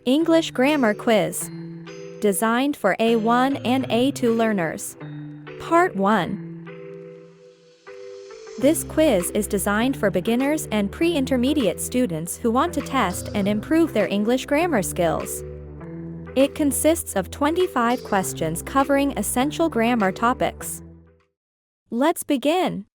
English Grammar Quiz. Designed for A1 and A2 learners. Part 1. This quiz is designed for beginners and pre-intermediate students who want to test and improve their English grammar skills. It consists of 25 questions covering essential grammar topics. Let's begin.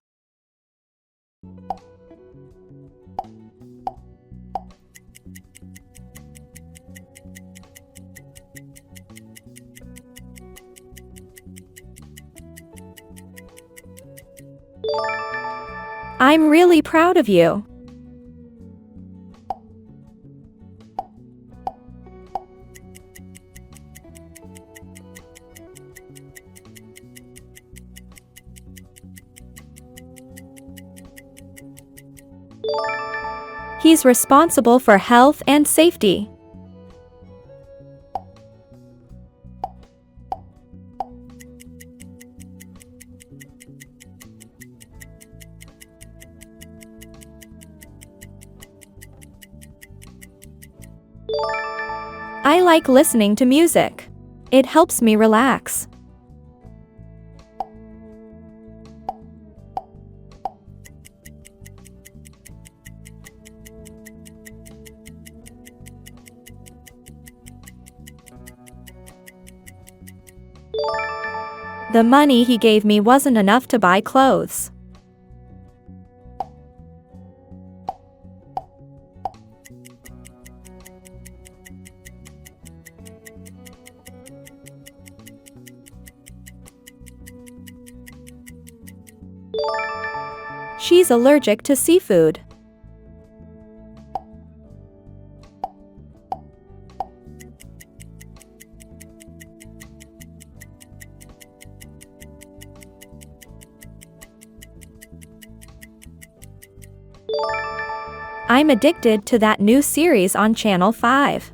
I'm really proud of you. He's responsible for health and safety. I like listening to music. It helps me relax. The money he gave me wasn't enough to buy clothes. She's allergic to seafood. I'm addicted to that new series on Channel 5.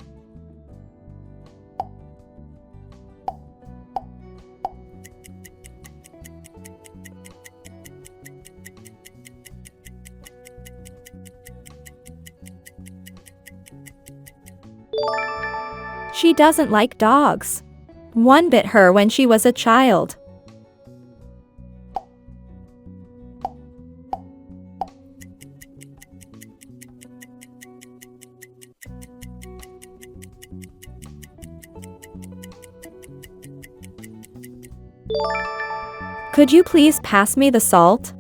She doesn't like dogs. One bit her when she was a child. Could you please pass me the salt?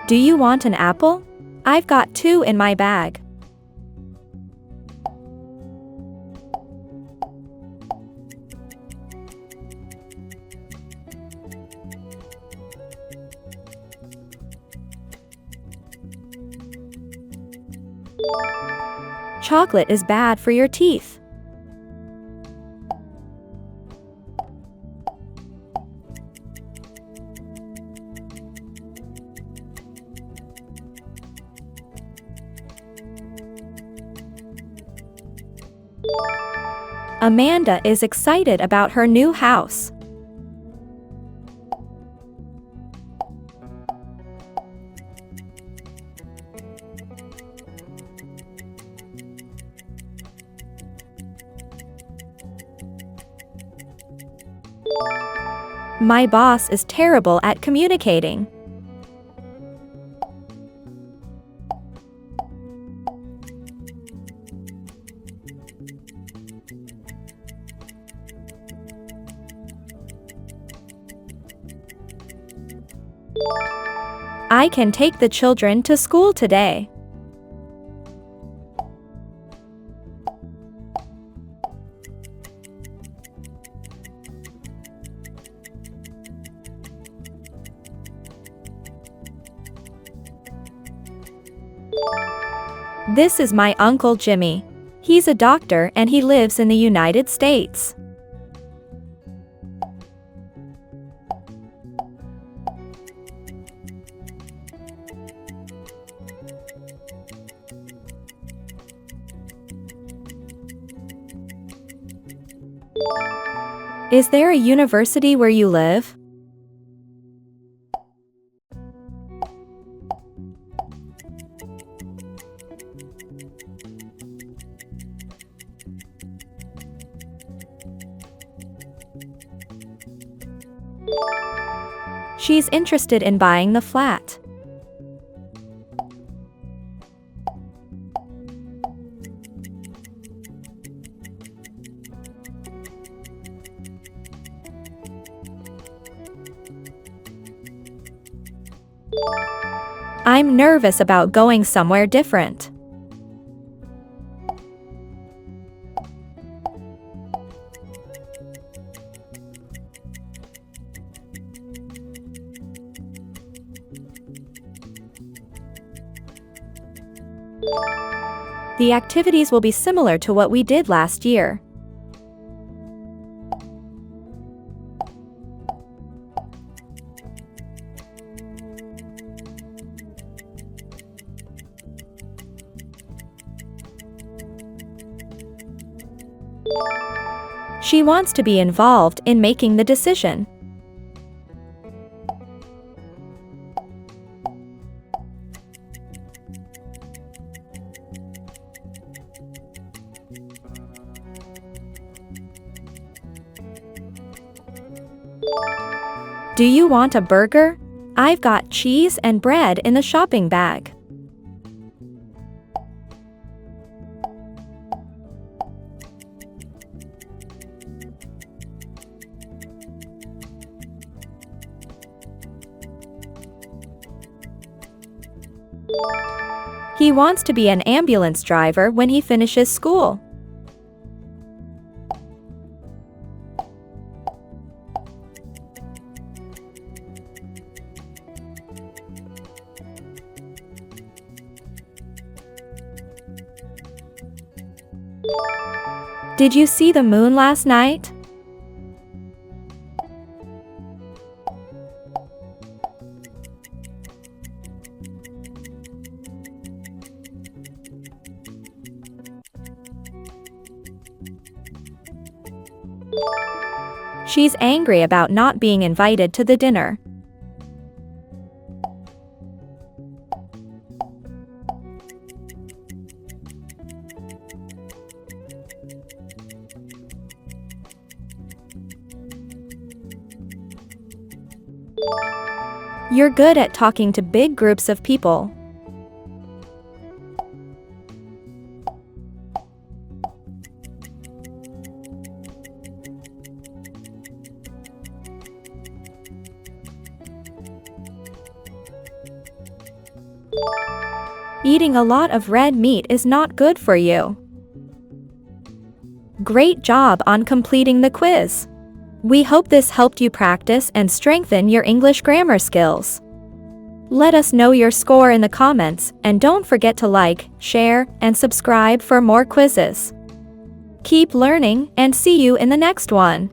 Do you want an apple? I've got 2 in my bag. Chocolate is bad for your teeth. Amanda is excited about her new house. My boss is terrible at communicating. I can take the children to school today. This is my Uncle Jimmy. He's a doctor and he lives in the United States. Is there a university where you live? She's interested in buying the flat. I'm nervous about going somewhere different. The activities will be similar to what we did last year. She wants to be involved in making the decision. Do you want a burger? I've got cheese and bread in the shopping bag. He wants to be an ambulance driver when he finishes school. Did you see the moon last night? She's angry about not being invited to the dinner. You're good at talking to big groups of people. Eating a lot of red meat is not good for you. Great job on completing the quiz. We hope this helped you practice and strengthen your English grammar skills. Let us know your score in the comments, and don't forget to like, share, and subscribe for more quizzes. Keep learning, and see you in the next one.